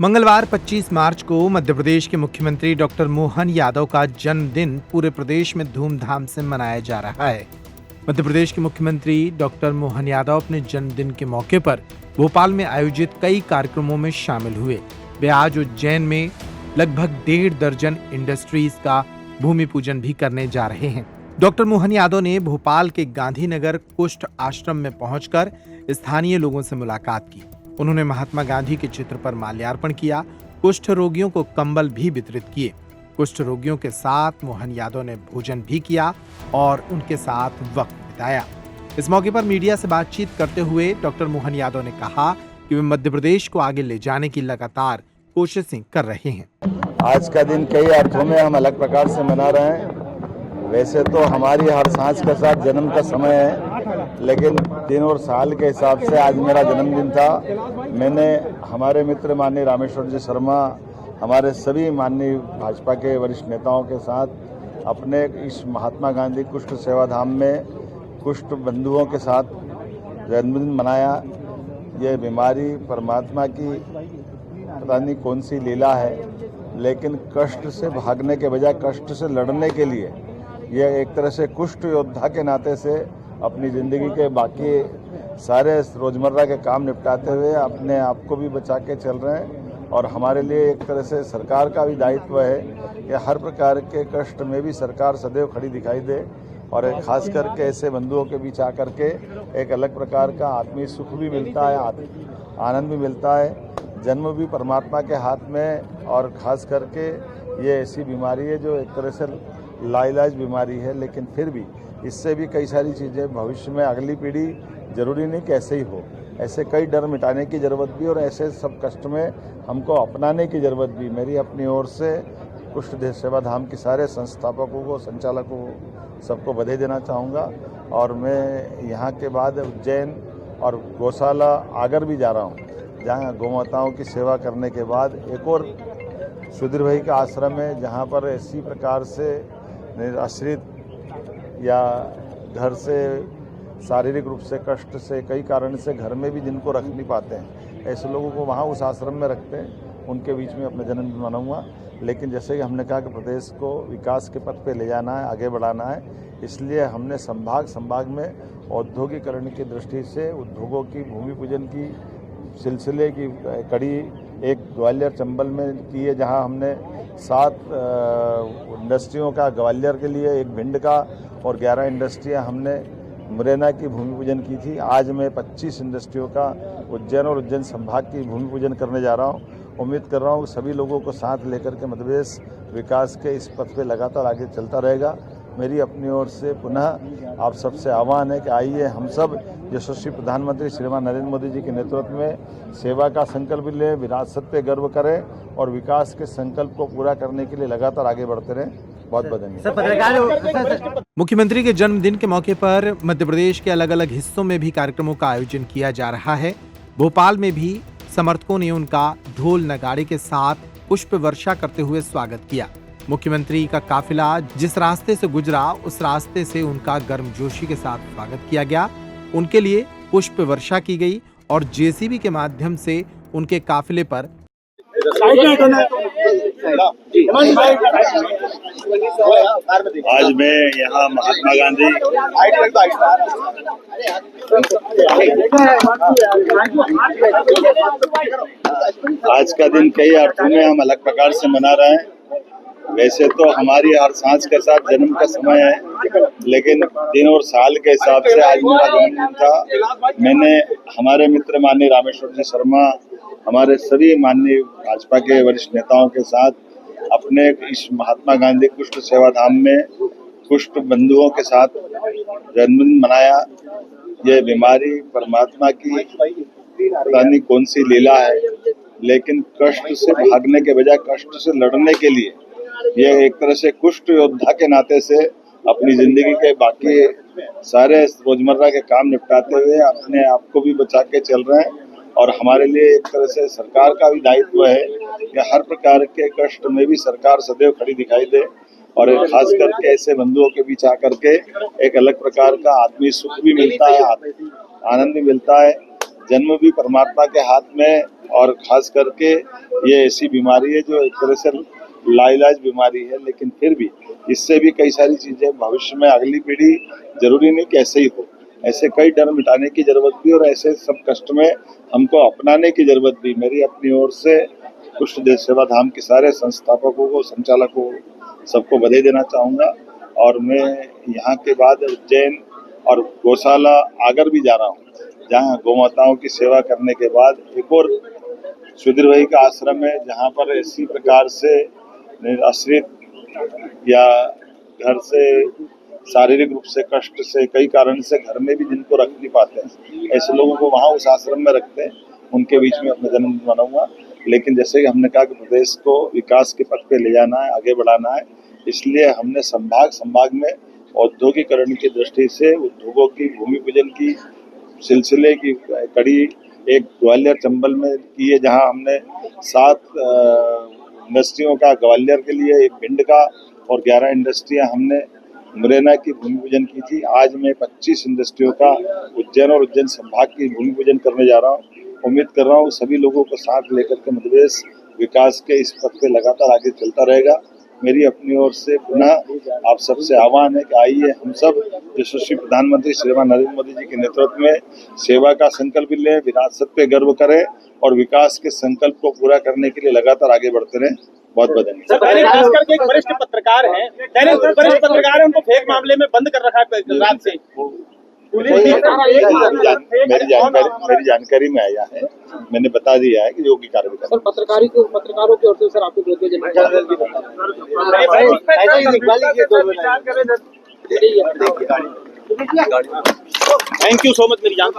मंगलवार 25 मार्च को मध्य प्रदेश के मुख्यमंत्री डॉक्टर मोहन यादव का जन्मदिन पूरे प्रदेश में धूमधाम से मनाया जा रहा है। मध्य प्रदेश के मुख्यमंत्री डॉक्टर मोहन यादव अपने जन्मदिन के मौके पर भोपाल में आयोजित कई कार्यक्रमों में शामिल हुए। वे आज उज्जैन में लगभग 1.5 दर्जन इंडस्ट्रीज का भूमि पूजन भी करने जा रहे हैं। डॉक्टर मोहन यादव ने भोपाल के गांधीनगर कुष्ठ आश्रम में पहुंचकर स्थानीय लोगों से मुलाकात की। उन्होंने महात्मा गांधी के चित्र पर माल्यार्पण किया। कुष्ठ रोगियों को कंबल भी वितरित किए। कुष्ठ रोगियों के साथ मोहन यादव ने भोजन भी किया और उनके साथ वक्त बिताया। इस मौके पर मीडिया से बातचीत करते हुए डॉक्टर मोहन यादव ने कहा कि वे मध्य प्रदेश को आगे ले जाने की लगातार कोशिशें कर रहे हैं। आज का दिन कई अर्थों में हम अलग प्रकार से मना रहे हैं। वैसे तो हमारी हर सांस के साथ जन्म का समय है, लेकिन दिन और साल के हिसाब से आज मेरा जन्मदिन था। मैंने हमारे मित्र माननीय रामेश्वर जी शर्मा, हमारे सभी माननीय भाजपा के वरिष्ठ नेताओं के साथ अपने इस महात्मा गांधी कुष्ठ सेवाधाम में कुष्ठ बंधुओं के साथ जन्मदिन मनाया। ये बीमारी परमात्मा की पता नहीं कौन सी लीला है, लेकिन कष्ट से भागने के बजाय कष्ट से लड़ने के लिए यह एक तरह से कुष्ठ योद्धा के नाते से अपनी ज़िंदगी के बाकी सारे रोज़मर्रा के काम निपटाते हुए अपने आप को भी बचा के चल रहे हैं। और हमारे लिए एक तरह से सरकार का भी दायित्व है कि हर प्रकार के कष्ट में भी सरकार सदैव खड़ी दिखाई दे, और खास करके ऐसे बंधुओं के बीच आकर के एक अलग प्रकार का आत्मीय सुख भी मिलता है, आनंद भी मिलता है। जन्म भी परमात्मा के हाथ में, और ख़ास करके ये ऐसी बीमारी है जो एक तरह से लाइलाज बीमारी है, लेकिन फिर भी इससे भी कई सारी चीज़ें भविष्य में अगली पीढ़ी जरूरी नहीं कि ऐसे ही हो, ऐसे कई डर मिटाने की ज़रूरत भी, और ऐसे सब कष्ट में हमको अपनाने की ज़रूरत भी। मेरी अपनी ओर से कुष्ठ सेवाधाम के सारे संस्थापकों को, संचालकों को, सबको बधाई देना चाहूँगा। और मैं यहाँ के बाद उज्जैन और गौशाला आगर भी जा रहा हूँ, जहाँ गौमाताओं की सेवा करने के बाद एक और सुधीर भाई का आश्रम है, जहाँ पर इसी प्रकार से निराश्रित या घर से शारीरिक रूप से कष्ट से कई कारण से घर में भी जिनको रख नहीं पाते हैं, ऐसे लोगों को वहाँ उस आश्रम में रखते हैं। उनके बीच में अपना जन्मदिन मनाऊंगा। लेकिन जैसे कि हमने कहा कि प्रदेश को विकास के पथ पे ले जाना है, आगे बढ़ाना है, इसलिए हमने संभाग में औद्योगिकरण की दृष्टि से उद्योगों की भूमि पूजन की सिलसिले की कड़ी एक ग्वालियर चंबल में की है, जहां हमने 7 इंडस्ट्रियों का ग्वालियर के लिए, एक भिंड का, और 11 इंडस्ट्रियां हमने मुरैना की भूमि पूजन की थी। आज मैं 25 इंडस्ट्रियों का उज्जैन और उज्जैन संभाग की भूमि पूजन करने जा रहा हूं। उम्मीद कर रहा हूं कि सभी लोगों को साथ लेकर के मध्य प्रदेश विकास के इस पथ पे लगातार आगे चलता रहेगा। मेरी अपनी ओर से पुनः आप सबसे आह्वान है कि आइए हम सब यशस्वी प्रधानमंत्री श्रीमान नरेंद्र मोदी जी के नेतृत्व में सेवा का संकल्प लें, विरासत पे गर्व करें और विकास के संकल्प को पूरा करने के लिए लगातार आगे बढ़ते रहें। बहुत बहुत धन्यवाद। मुख्यमंत्री के जन्मदिन के मौके पर मध्य प्रदेश के अलग अलग हिस्सों में भी कार्यक्रमों का आयोजन किया जा रहा है। भोपाल में भी समर्थकों ने उनका ढोल नगाड़े के साथ पुष्प वर्षा करते हुए स्वागत किया। मुख्यमंत्री का काफिला जिस रास्ते से गुजरा, उस रास्ते से उनका गर्मजोशी के साथ स्वागत किया गया। उनके लिए पुष्प वर्षा की गई और जेसीबी के माध्यम से उनके काफिले पर आज मैं यहाँ महात्मा गांधी आज का दिन कई अर्थों में हम अलग प्रकार से मना रहे हैं। वैसे तो हमारी हर सांस के साथ जन्म का समय है, लेकिन दिन और साल के हिसाब से आज मेरा जन्मदिन था। मैंने हमारे मित्र माननीय रामेश्वर जी शर्मा, हमारे सभी माननीय भाजपा के वरिष्ठ नेताओं के साथ अपने इस महात्मा गांधी कुष्ठ सेवाधाम में कुष्ठ बंधुओं के साथ जन्मदिन मनाया। ये बीमारी परमात्मा की पता नहीं कौन सी लीला है, लेकिन कष्ट से भागने के बजाय कष्ट से लड़ने के लिए यह एक तरह से कुष्ठ योद्धा के नाते से अपनी जिंदगी के बाकी सारे रोजमर्रा के काम निपटाते हुए अपने आप को भी बचा के चल रहे हैं। और हमारे लिए एक तरह से सरकार का भी दायित्व है कि हर प्रकार के कष्ट में भी सरकार सदैव खड़ी दिखाई दे, और खास करके ऐसे बंधुओं के बीच आकर के एक अलग प्रकार का आत्मीय सुख भी मिलता है, आनंद भी मिलता है। जन्म भी परमात्मा के हाथ में, और खास करके ये ऐसी बीमारी है जो एक तरह से लाइलाज बीमारी है, लेकिन फिर भी इससे भी कई सारी चीजें भविष्य में अगली पीढ़ी, जरूरी नहीं कि ऐसे ही हो, ऐसे कई डर मिटाने की जरूरत भी, और ऐसे सब कष्ट में हमको अपनाने की जरूरत भी। मेरी अपनी ओर से कुष्ठ देव सेवा धाम के सारे संस्थापकों को, संचालकों को, सबको बधाई देना चाहूँगा। और मैं यहाँ के बाद उज्जैन और गौशाला आगर भी जा रहा हूँ, जहाँ गौमाताओं की सेवा करने के बाद एक और सुधीर भाई का आश्रम है, जहाँ पर इसी प्रकार से आश्रित या घर से शारीरिक रूप से कष्ट से कई कारण से घर में भी जिनको रख नहीं पाते हैं, ऐसे लोगों को वहाँ उस आश्रम में रखते हैं, उनके बीच में अपना जन्मदिन मनाऊंगा। लेकिन जैसे कि हमने कहा कि प्रदेश को विकास के पथ पे ले जाना है, आगे बढ़ाना है, इसलिए हमने संभाग में औद्योगिकरण की दृष्टि से उद्योगों की भूमि पूजन की सिलसिले की कड़ी एक ग्वालियर चंबल में की है, जहां हमने 7 इंडस्ट्रियों का ग्वालियर के लिए, एक भिंड का, और 11 इंडस्ट्रियां हमने मुरैना की भूमि पूजन की थी। आज मैं 25 इंडस्ट्रियों का उज्जैन और उज्जैन संभाग की भूमि पूजन करने जा रहा हूँ। उम्मीद कर रहा हूँ सभी लोगों को साथ लेकर के मध्य प्रदेश विकास के इस पथ पे लगातार आगे चलता रहेगा। मेरी अपनी ओर से पुनः आप सबसे आह्वान है कि आइए हम सब यशस्वी प्रधानमंत्री श्रीमान नरेंद्र मोदी जी के नेतृत्व में सेवा का संकल्प लें, विरासत पे गर्व करें और विकास के संकल्प को पूरा करने के लिए लगातार आगे बढ़ते रहें। बहुत बहुत धन्यवाद। दैनिक भास्कर के एक वरिष्ठ पत्रकार हैं, उनको फेक मामले में बंद कर रखा है रात से। मेरी जानकारी में आया है, मैंने बता दिया है कि योगी कार्रवाई। सर पत्रकारों की ओर से सर आपको थैंक यू सो मच मेरी जान।